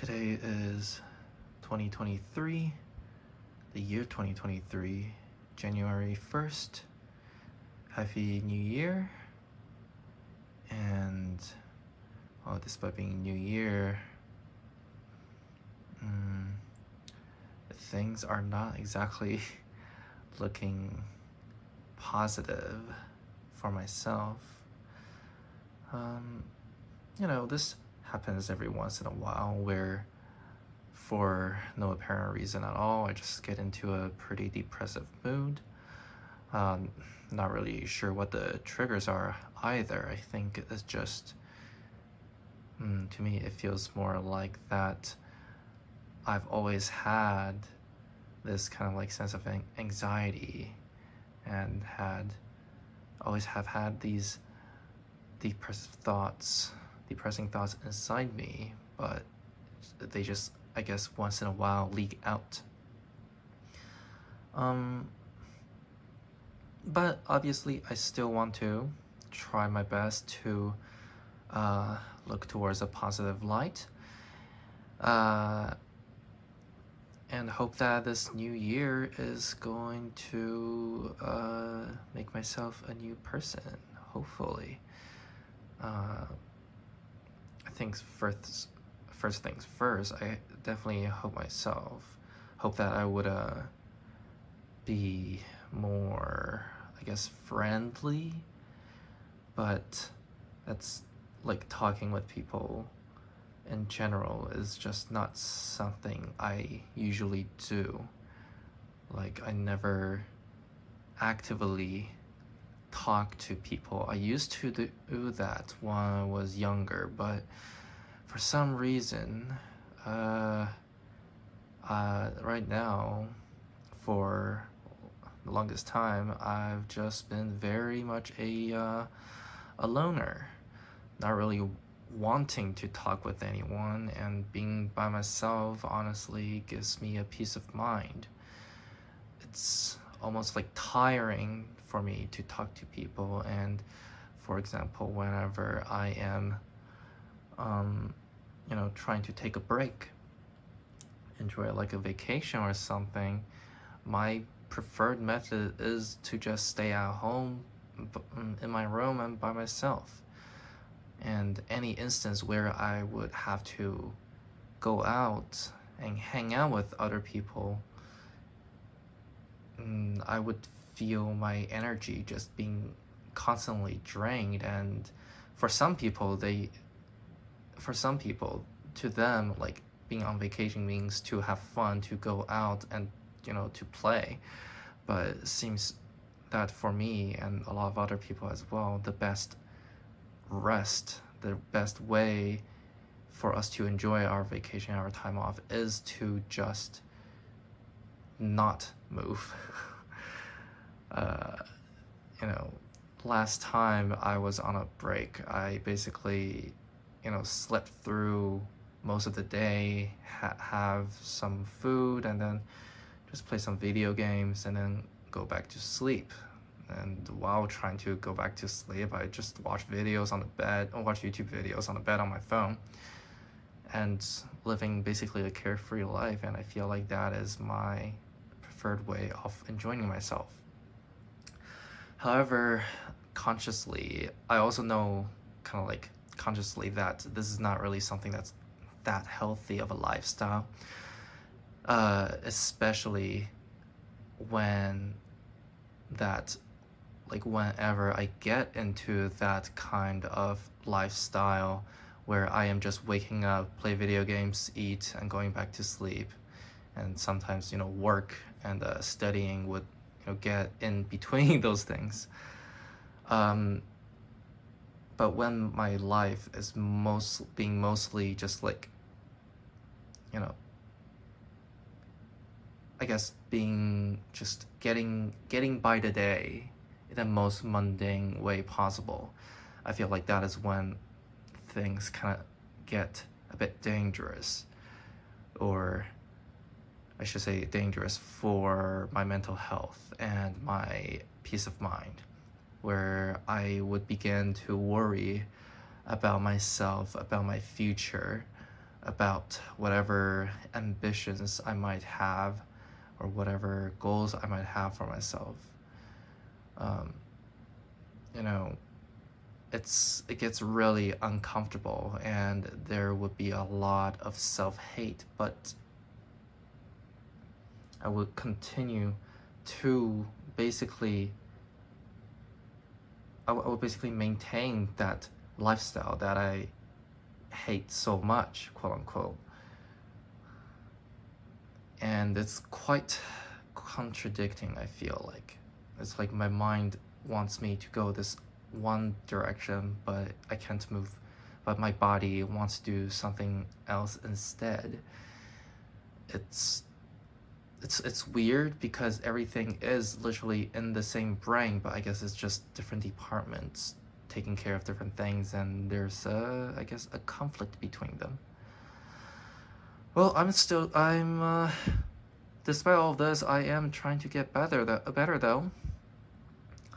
Today is 2023, the year 2023, January 1st. Happy New Year. And despite being New Year, things are not exactly looking positive for myself. This happens every once in a while where for no apparent reason at all, I just get into a pretty depressive mood. Not really sure what the triggers are either. I think it's just, to me, it feels more like that I've always had this kind of like sense of anxiety and always have had these depressing thoughts inside me, but they just, I guess, once in a while leak out. But obviously I still want to try my best to look towards a positive light, and hope that this new year is going to make myself a new person, hopefully. I think first things first, I definitely hope that I would be more, I guess, friendly, but that's like talking with people in general is just not something I usually do. Like, I never actively talk to people. I used to do that when I was younger, but for some reason, right now, for the longest time, I've just been very much a loner, not really wanting to talk with anyone, and being by myself honestly gives me a peace of mind. It's almost like tiring for me to talk to people, and for example, whenever I am trying to take a break, enjoy like a vacation or something, my preferred method is to just stay at home in my room and by myself. And any instance where I would have to go out and hang out with other people, I would feel my energy just being constantly drained. And for some people, to them, like, being on vacation means to have fun, to go out and to play. But it seems that for me and a lot of other people as well, the best way for us to enjoy our vacation, our time off, is to just not move. Last time I was on a break, I basically slept through most of the day, have some food, and then just play some video games, and then go back to sleep. And while trying to go back to sleep, I just watch videos on the bed, or watch YouTube videos on the bed on my phone, and living basically a carefree life. And I feel like that is my preferred way of enjoying myself. However, consciously, I also know kind of like consciously that this is not really something that's that healthy of a lifestyle, especially whenever I get into that kind of lifestyle where I am just waking up, play video games, eat, and going back to sleep, and sometimes work and studying would get in between those things. But when my life is mostly just like, I guess being just getting by the day in the most mundane way possible, I feel like that is when things kind of get a bit dangerous, or I should say dangerous for my mental health and my peace of mind, where I would begin to worry about myself, about my future, about whatever ambitions I might have or whatever goals I might have for myself. Um, you know, it gets really uncomfortable and there would be a lot of self-hate, but I would continue to basically I would basically maintain that lifestyle that I hate so much, quote unquote. And it's quite contradicting, I feel like. It's like my mind wants me to go this one direction, but I can't move. But my body wants to do something else instead. It's weird because everything is literally in the same brain, but I guess it's just different departments taking care of different things, and there's I guess a conflict between them. Well, despite all of this, I am trying to get better though.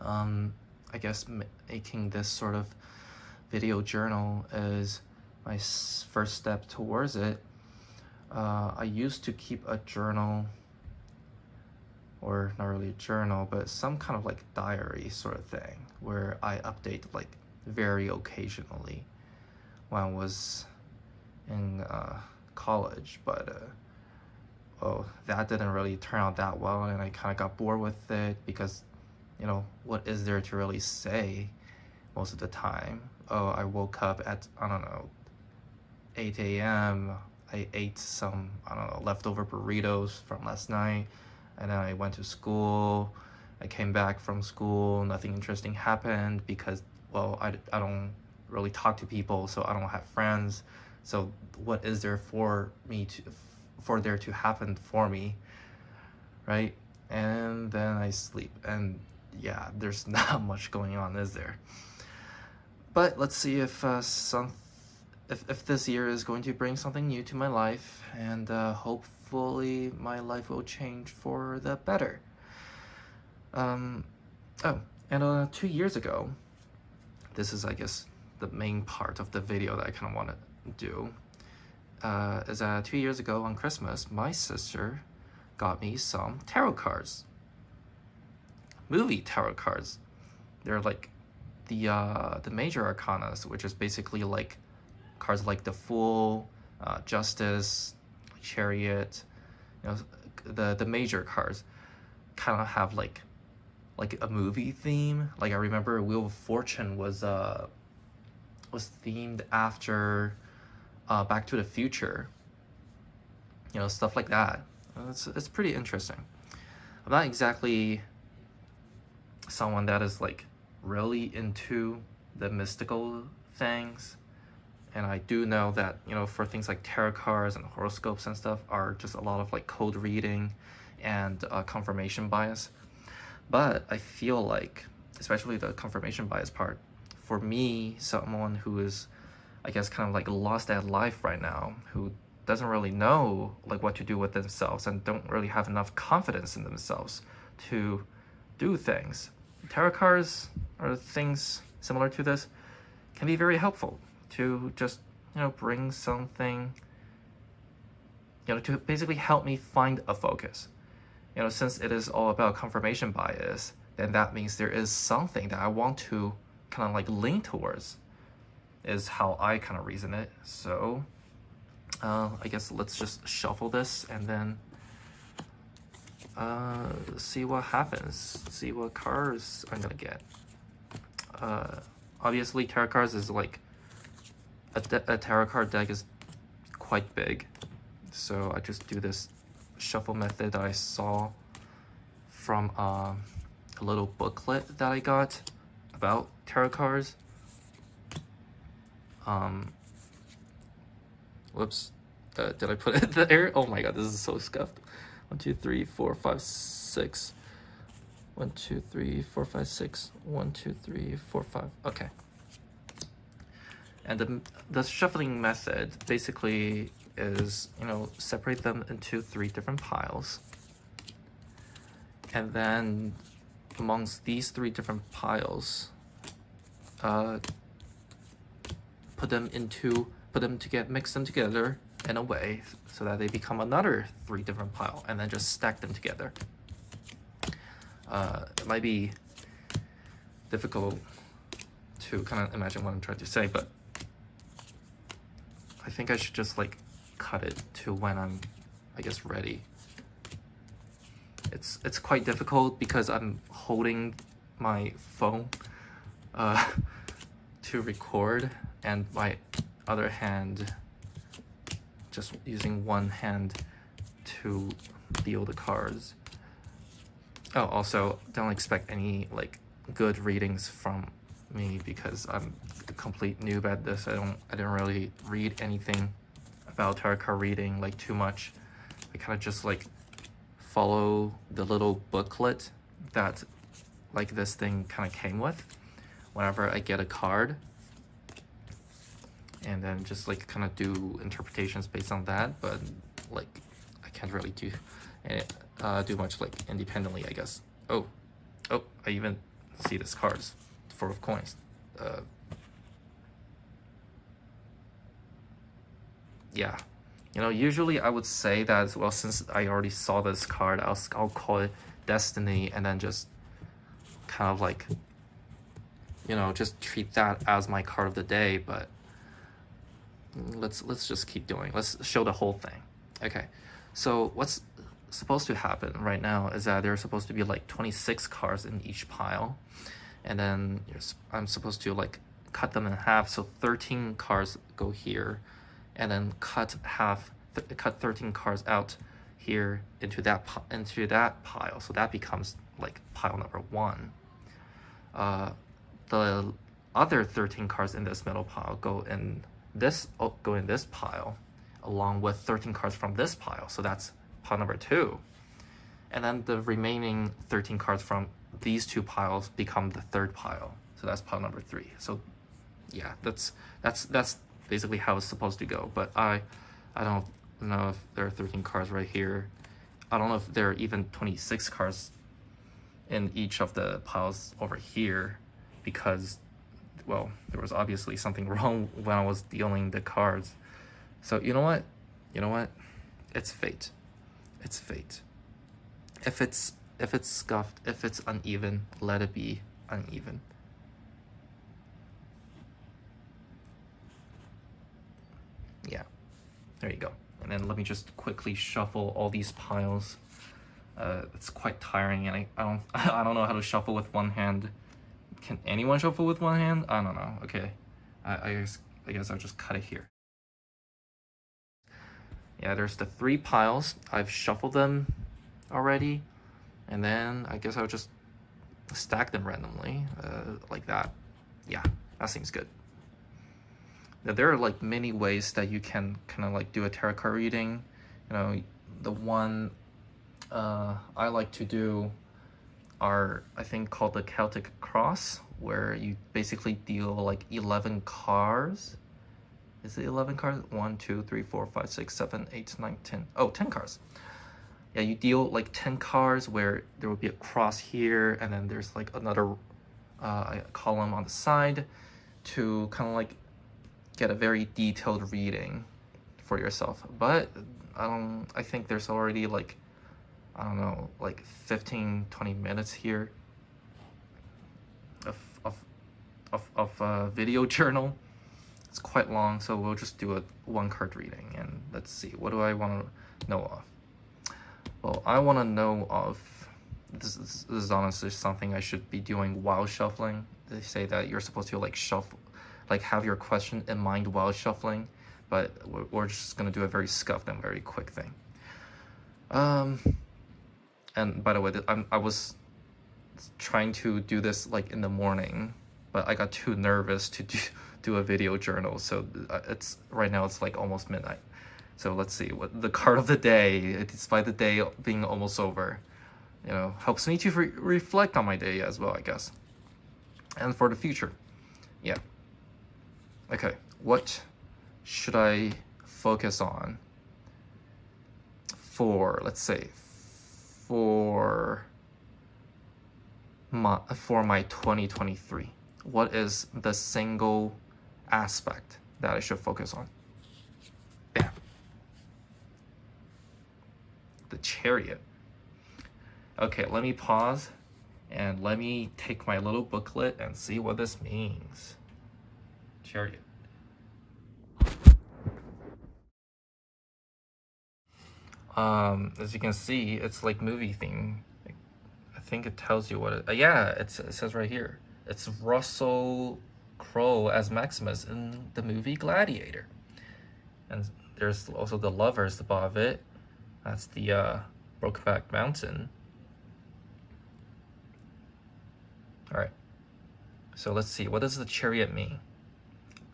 I guess making this sort of video journal is my first step towards it. I used to keep a journal, or not really a journal, but some kind of like diary sort of thing where I update like very occasionally when I was in college, but that didn't really turn out that well, and I kind of got bored with it because, you know, what is there to really say most of the time? Oh, I woke up at, I don't know, 8 a.m. I ate some, I don't know, leftover burritos from last night, and then I went to school. I came back from school, nothing interesting happened because, well, I don't really talk to people, so I don't have friends. So what is there for there to happen for me, right? And then I sleep, and yeah, there's not much going on, is there? But let's see if this year is going to bring something new to my life, and hopefully my life will change for the better. Oh, and 2 years ago, this is, I guess, the main part of the video that I kind of want to do, is 2 years ago on Christmas, my sister got me some tarot cards. Movie tarot cards. They're like the major arcanas, which is basically like cards like the Fool, Justice, Chariot. You know, the major cards kind of have like a movie theme. Like I remember Wheel of Fortune was themed after Back to the Future. You know, stuff like that. It's pretty interesting. I'm not exactly someone that is like really into the mystical things, and I do know that, you know, for things like tarot cards and horoscopes and stuff are just a lot of like code reading and confirmation bias. But I feel like, especially the confirmation bias part, for me, someone who is, I guess, kind of like lost at life right now, who doesn't really know like what to do with themselves and don't really have enough confidence in themselves to do things, tarot cards or things similar to this can be very helpful to just, you know, bring something, you know, to basically help me find a focus. You know, since it is all about confirmation bias, then that means there is something that I want to kind of like lean towards, is how I kind of reason it. So I guess let's just shuffle this and then see what happens, see what cards I'm gonna get. Obviously tarot cards is like a tarot card deck is quite big, so I just do this shuffle method that I saw from a little booklet that I got about tarot cards. Whoops, did I put it there? Oh my god, this is so scuffed. 1, 2, 3, 4, 5, 6. 1, 2, 3, 4, 5, 6. 1, 2, 3, 4, 5. Okay. And the shuffling method basically is, you know, separate them into 3 different piles. And then amongst these 3 different piles, mix them together in a way so that they become another 3 different pile, and then just stack them together. It might be difficult to kind of imagine what I'm trying to say, but I think I should just like cut it to when I'm, I guess, ready. It's quite difficult because I'm holding my phone to record, and my other hand just using one hand to deal the cards. Oh, also, don't expect any like good readings from me because I'm a complete noob at this. I didn't really read anything about tarot card reading like too much. I kind of just like follow the little booklet that like this thing kind of came with whenever I get a card, and then just like kind of do interpretations based on that. But like I can't really do much like independently, I guess. Oh, I even see this cards, 4 of coins. Yeah, you know, usually I would say that, well, since I already saw this card, I'll call it Destiny, and then just kind of like, you know, just treat that as my card of the day. But let's just keep doing. Let's show the whole thing. Okay, so what's supposed to happen right now is that there's supposed to be like 26 cards in each pile, and then I'm supposed to like cut them in half, so 13 cards go here, and then cut 13 cards out here into that pile, so that becomes like pile number 1. The other 13 cards in this middle pile go in this pile, along with 13 cards from this pile, so that's pile number 2. And then the remaining 13 cards from these 2 piles become the 3rd pile, so that's pile number 3. So yeah, that's basically how it's supposed to go. But I don't know if there are 13 cards right here. I don't know if there are even 26 cards in each of the piles over here, because, well, there was obviously something wrong when I was dealing the cards. So you know what? It's fate. It's fate. If it's scuffed, if it's uneven, let it be uneven. Yeah, there you go. And then let me just quickly shuffle all these piles. It's quite tiring, and I don't know how to shuffle with one hand. Can anyone shuffle with one hand? I don't know. Okay, I guess I'll just cut it here. Yeah, there's the 3 piles. I've shuffled them already, and then I guess I'll just stack them randomly, like that. Yeah, that seems good. Now, there are like many ways that you can kind of like do a tarot card reading. You know, the one I like to do are, I think, called the Celtic Cross, where you basically deal like 11 cards. Is it 11 cards? 1, 2, 3, 4, 5, 6, 7, 8, 9, 10. Oh, 10 cards. Yeah, you deal like 10 cards where there will be a cross here, and then there's like another column on the side to kind of like get a very detailed reading for yourself. But I think there's already like, I don't know, like 15-20 minutes here of video journal. It's quite long, so we'll just do a 1 card reading, and let's see, what do I want to know of? Well, I want to know of, this is honestly something I should be doing while shuffling. They say that you're supposed to like shuffle, like have your question in mind while shuffling, but we're just gonna do a very scuffed and very quick thing. And by the way, I was trying to do this like in the morning, but I got too nervous to do a video journal, so it's right now it's like almost midnight. So let's see what the card of the day, despite the day being almost over, you know, helps me to reflect on my day as well, I guess, and for the future. Yeah. Okay, what should I focus on for, let's say, for my 2023? What is the single aspect that I should focus on? Bam. Chariot. Okay, let me pause and let me take my little booklet and see what this means. Chariot. As you can see, it's like movie theme. I think it tells you what it, yeah, it says right here. It's Russell Crowe as Maximus in the movie Gladiator. And there's also the lovers above it. That's the Brokeback Mountain. All right. So let's see. What does the chariot mean?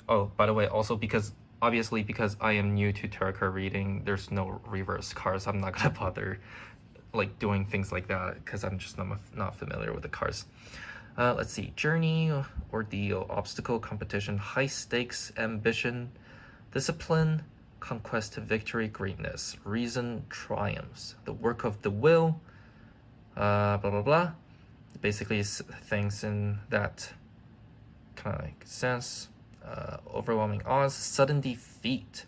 Oh, by the way, also because obviously because I am new to tarot card reading, there's no reverse cards. I'm not gonna bother like doing things like that because I'm just not familiar with the cards. Let's see. Journey, ordeal, obstacle, competition, high stakes, ambition, discipline, conquest, victory, greatness, reason, triumphs, the work of the will, blah blah blah. Basically things in that kind of like sense. Overwhelming odds, sudden defeat.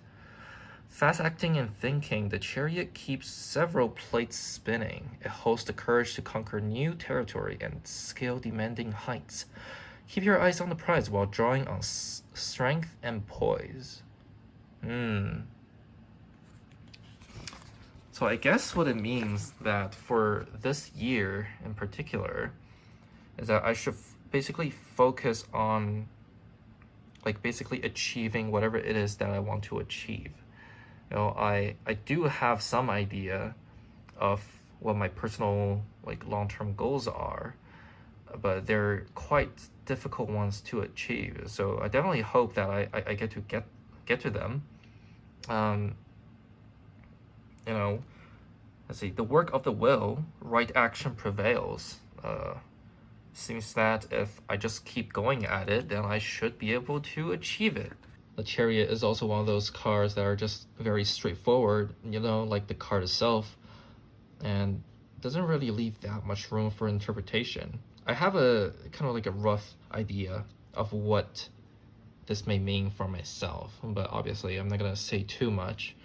Fast acting and thinking, the chariot keeps several plates spinning. It holds the courage to conquer new territory and scale demanding heights. Keep your eyes on the prize while drawing on strength and poise. So I guess what it means that for this year in particular is that I should basically focus on like basically achieving whatever it is that I want to achieve. You know, I do have some idea of what my personal like long-term goals are, but they're quite difficult ones to achieve. So I definitely hope that I get to them. You know, let's see, the work of the will, right action prevails. Seems that if I just keep going at it, then I should be able to achieve it. The chariot is also one of those cards that are just very straightforward, you know, like the card itself, and doesn't really leave that much room for interpretation. I have a kind of like a rough idea of what this may mean for myself, but obviously I'm not gonna say too much.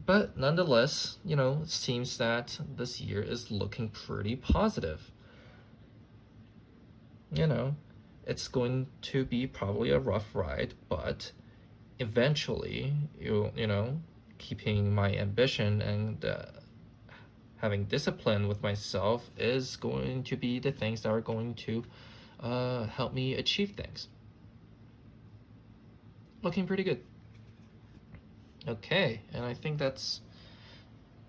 But nonetheless, you know, it seems that this year is looking pretty positive. You know, it's going to be probably a rough ride, but eventually, you know, keeping my ambition and having discipline with myself is going to be the things that are going to help me achieve things. Looking pretty good. Okay, and I think that's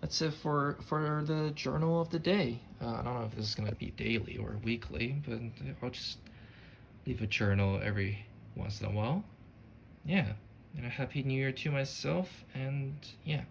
it for the journal of the day. I don't know if this is gonna be daily or weekly, but I'll just leave a journal every once in a while. Yeah, and a happy new year to myself, and yeah.